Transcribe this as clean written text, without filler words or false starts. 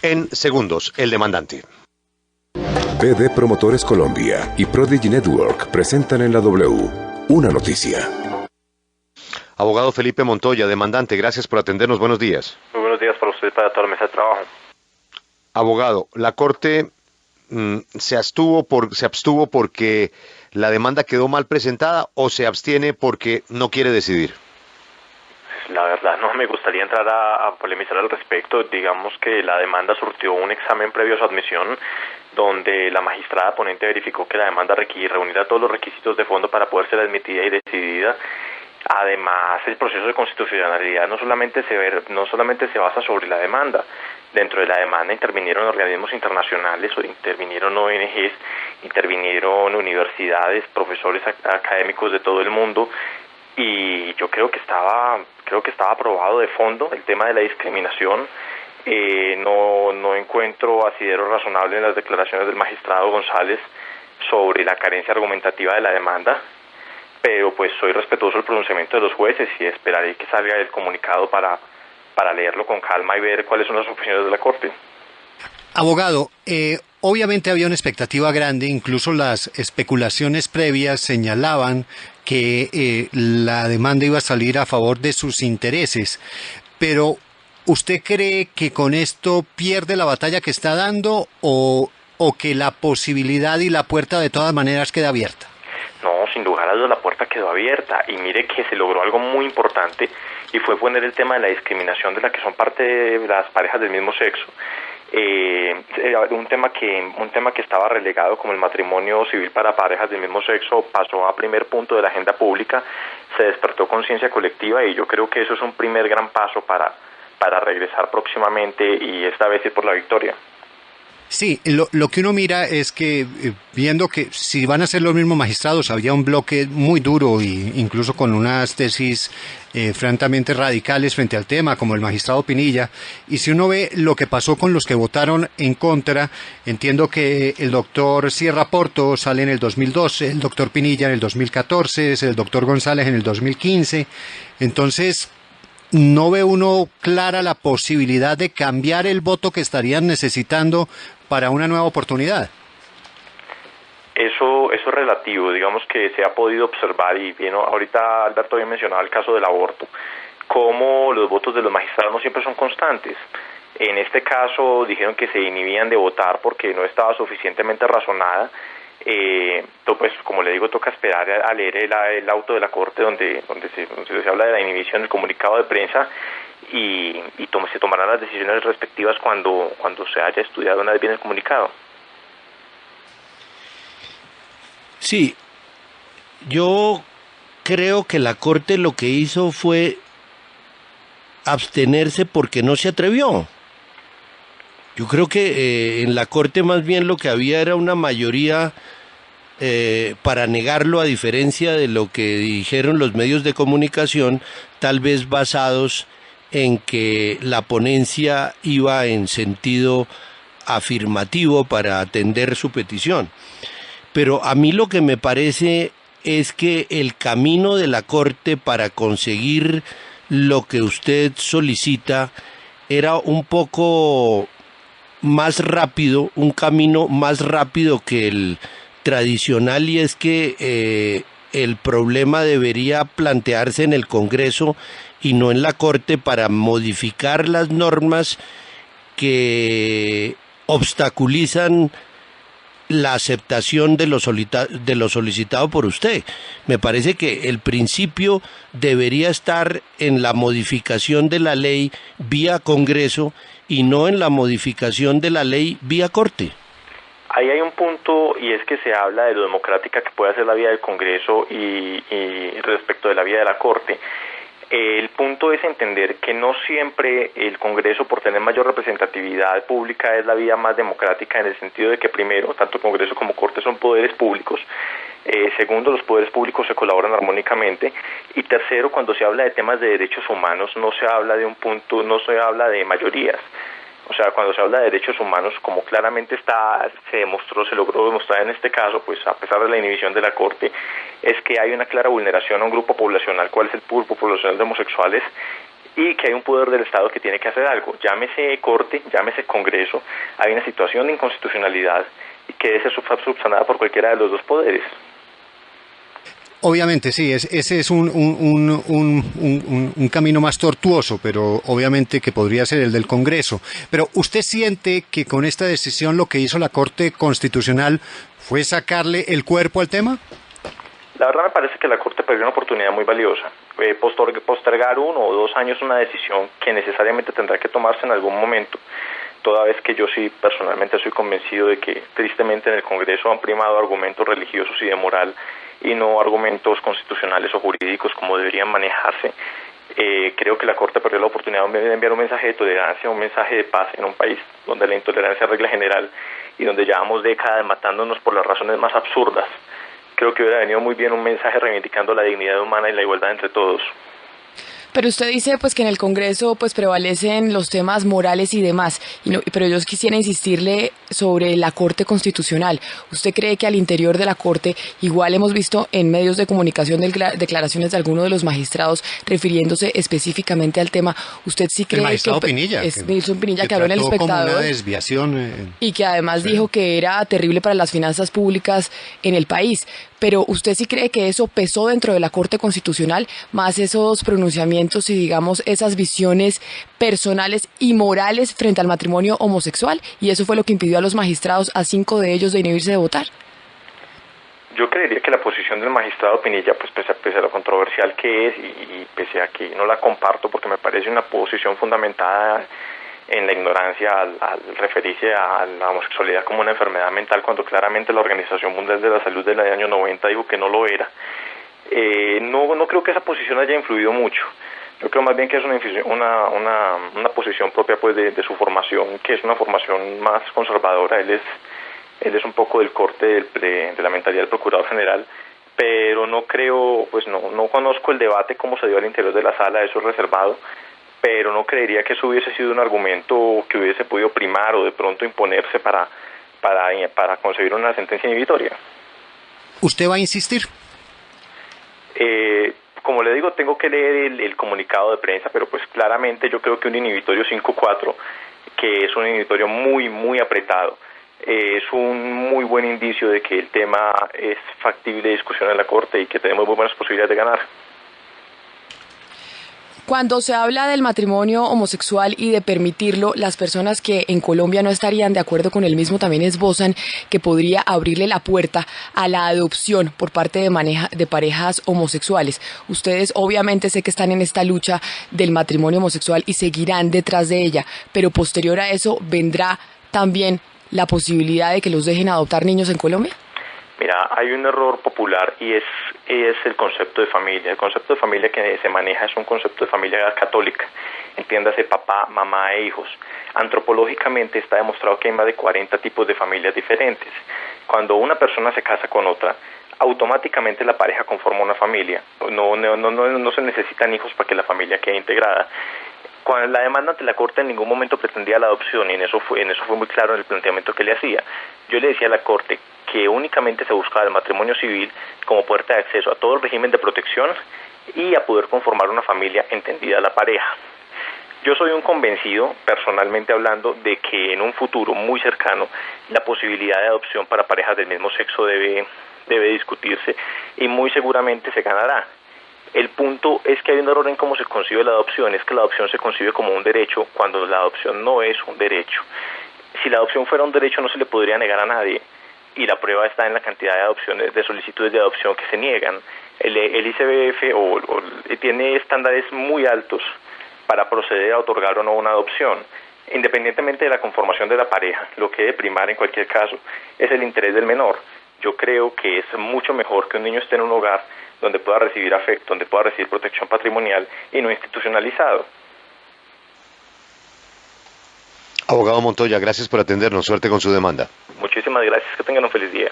En segundos, el demandante. PD Promotores Colombia y Prodigy Network presentan en la W una noticia. Abogado Felipe Montoya, demandante, gracias por atendernos. Buenos días. Muy buenos días para usted y para toda la mesa de trabajo. Abogado, la Corte se abstuvo porque la demanda quedó mal presentada o se abstiene porque no quiere decidir. La verdad no me gustaría entrar a polemizar al respecto. Digamos que la demanda surtió un examen previo a su admisión, donde la magistrada ponente verificó que la demanda reunirá todos los requisitos de fondo para poder ser admitida y decidida. Además, el proceso de constitucionalidad no solamente se basa sobre la demanda. Dentro de la demanda intervinieron organismos internacionales, o intervinieron ONGs, intervinieron universidades, profesores académicos de todo el mundo, y yo creo que estaba aprobado de fondo el tema de la discriminación. No encuentro asidero razonable en las declaraciones del magistrado González sobre la carencia argumentativa de la demanda, pero pues soy respetuoso del pronunciamiento de los jueces y esperaré que salga el comunicado para leerlo con calma y ver cuáles son las opiniones de la Corte. Abogado, obviamente había una expectativa grande, incluso las especulaciones previas señalaban que la demanda iba a salir a favor de sus intereses, pero ¿usted cree que con esto pierde la batalla que está dando o que la posibilidad y la puerta de todas maneras queda abierta? No, sin lugar a dudas la puerta quedó abierta, y mire que se logró algo muy importante, y fue poner el tema de la discriminación de la que son parte de las parejas del mismo sexo. Un tema que estaba relegado como el matrimonio civil para parejas del mismo sexo pasó a primer punto de la agenda pública, se despertó conciencia colectiva, y yo creo que eso es un primer gran paso para regresar próximamente y esta vez ir por la victoria. Sí, lo que uno mira es que viendo que si van a ser los mismos magistrados, había un bloque muy duro e incluso con unas tesis francamente radicales frente al tema, como el magistrado Pinilla, y si uno ve lo que pasó con los que votaron en contra, entiendo que el doctor Sierra Porto sale en el 2012, el doctor Pinilla en el 2014, el doctor González en el 2015, entonces no ve uno clara la posibilidad de cambiar el voto que estarían necesitando para una nueva oportunidad. Eso es relativo, digamos que se ha podido observar, y bien, ahorita Alberto había mencionado el caso del aborto, cómo los votos de los magistrados no siempre son constantes. En este caso dijeron que se inhibían de votar porque no estaba suficientemente razonada. Pues como le digo, toca esperar a leer el auto de la Corte donde se habla de la inhibición del comunicado de prensa, y se tomarán las decisiones respectivas cuando se haya estudiado una vez bien el comunicado. Sí, yo creo que la Corte lo que hizo fue abstenerse porque no se atrevió. Yo creo que en la Corte más bien lo que había era una mayoría para negarlo, a diferencia de lo que dijeron los medios de comunicación, tal vez basados en que la ponencia iba en sentido afirmativo para atender su petición. Pero a mí lo que me parece es que el camino de la Corte para conseguir lo que usted solicita era un poco más rápido, un camino más rápido que el tradicional, y es que el problema debería plantearse en el Congreso y no en la Corte para modificar las normas que obstaculizan la aceptación de lo solicitado por usted. Me parece que el principio debería estar en la modificación de la ley vía Congreso y no en la modificación de la ley vía Corte. Ahí hay un punto, y es que se habla de lo democrática que puede ser la vía del Congreso y respecto de la vía de la Corte. El punto es entender que no siempre el Congreso, por tener mayor representatividad pública, es la vía más democrática, en el sentido de que, primero, tanto Congreso como Corte son poderes públicos. Segundo, los poderes públicos se colaboran armónicamente. Y tercero, cuando se habla de temas de derechos humanos, no se habla de un punto, no se habla de mayorías. O sea, cuando se habla de derechos humanos, como claramente se logró demostrar en este caso, pues a pesar de la inhibición de la Corte, es que hay una clara vulneración a un grupo poblacional, cuál es el grupo poblacional de homosexuales, y que hay un poder del Estado que tiene que hacer algo, llámese Corte, llámese Congreso. Hay una situación de inconstitucionalidad y que debe ser subsanada por cualquiera de los dos poderes. Obviamente, sí, ese es un camino más tortuoso, pero obviamente que podría ser el del Congreso. Pero ¿usted siente que con esta decisión lo que hizo la Corte Constitucional fue sacarle el cuerpo al tema? La verdad me parece que la Corte perdió una oportunidad muy valiosa. Postergar 1 o 2 años una decisión que necesariamente tendrá que tomarse en algún momento, toda vez que yo sí personalmente soy convencido de que tristemente en el Congreso han primado argumentos religiosos y de moral y no argumentos constitucionales o jurídicos como deberían manejarse. Creo que la Corte perdió la oportunidad de enviar un mensaje de tolerancia, un mensaje de paz en un país donde la intolerancia es regla general y donde llevamos décadas matándonos por las razones más absurdas. Creo que hubiera venido muy bien un mensaje reivindicando la dignidad humana y la igualdad entre todos. Pero usted dice pues que en el Congreso pues prevalecen los temas morales y demás, pero yo quisiera insistirle sobre la Corte Constitucional. ¿Usted cree que al interior de la Corte, igual hemos visto en medios de comunicación declaraciones de algunos de los magistrados refiriéndose específicamente al tema, usted sí cree el magistrado que Pinilla, que habló en El Espectador como una desviación, y que además sí, dijo que era terrible para las finanzas públicas en el país? Pero ¿usted sí cree que eso pesó dentro de la Corte Constitucional, más esos pronunciamientos y digamos esas visiones personales y morales frente al matrimonio homosexual? Y eso fue lo que impidió a los magistrados, a 5 de ellos, de inhibirse de votar. Yo creería que la posición del magistrado Pinilla, pues pese a lo controversial que es y pese a que no la comparto porque me parece una posición fundamentada en la ignorancia al referirse a la homosexualidad como una enfermedad mental, cuando claramente la Organización Mundial de la Salud del año 90 dijo que no lo era. No creo que esa posición haya influido mucho. Yo creo más bien que es una posición propia pues de su formación, que es una formación más conservadora. Él es un poco del corte de la mentalidad del Procurador General, pero no creo, pues no conozco el debate cómo se dio al interior de la sala, eso es reservado, pero no creería que eso hubiese sido un argumento que hubiese podido primar o de pronto imponerse para concebir una sentencia inhibitoria. ¿Usted va a insistir? Como le digo, tengo que leer el comunicado de prensa, pero pues claramente yo creo que un inhibitorio 5-4, que es un inhibitorio muy, muy apretado, es un muy buen indicio de que el tema es factible de discusión en la Corte y que tenemos muy buenas posibilidades de ganar. Cuando se habla del matrimonio homosexual y de permitirlo, las personas que en Colombia no estarían de acuerdo con el mismo también esbozan que podría abrirle la puerta a la adopción por parte de parejas homosexuales. Ustedes obviamente sé que están en esta lucha del matrimonio homosexual y seguirán detrás de ella, pero posterior a eso vendrá también la posibilidad de que los dejen adoptar niños en Colombia. Mira, hay un error popular y es el concepto de familia. El concepto de familia que se maneja es un concepto de familia católica, entiéndase papá, mamá e hijos. Antropológicamente está demostrado que hay más de 40 tipos de familias diferentes. Cuando una persona se casa con otra, automáticamente la pareja conforma una familia. No se necesitan hijos para que la familia quede integrada. Cuando la demanda ante la Corte en ningún momento pretendía la adopción, y en eso fue muy claro en el planteamiento que le hacía. Yo le decía a la Corte que únicamente se buscaba el matrimonio civil como puerta de acceso a todo el régimen de protección y a poder conformar una familia entendida a la pareja. Yo soy un convencido, personalmente hablando, de que en un futuro muy cercano la posibilidad de adopción para parejas del mismo sexo debe discutirse y muy seguramente se ganará. El punto es que hay un error en cómo se concibe la adopción, es que la adopción se concibe como un derecho cuando la adopción no es un derecho. Si la adopción fuera un derecho no se le podría negar a nadie, y la prueba está en la cantidad de adopciones, de solicitudes de adopción que se niegan. El ICBF tiene estándares muy altos para proceder a otorgar o no una adopción, independientemente de la conformación de la pareja. Lo que debe primar en cualquier caso es el interés del menor. Yo creo que es mucho mejor que un niño esté en un hogar donde pueda recibir afecto, donde pueda recibir protección patrimonial y no institucionalizado. Abogado Montoya, gracias por atendernos. Suerte con su demanda. Muchísimas gracias. Que tengan un feliz día.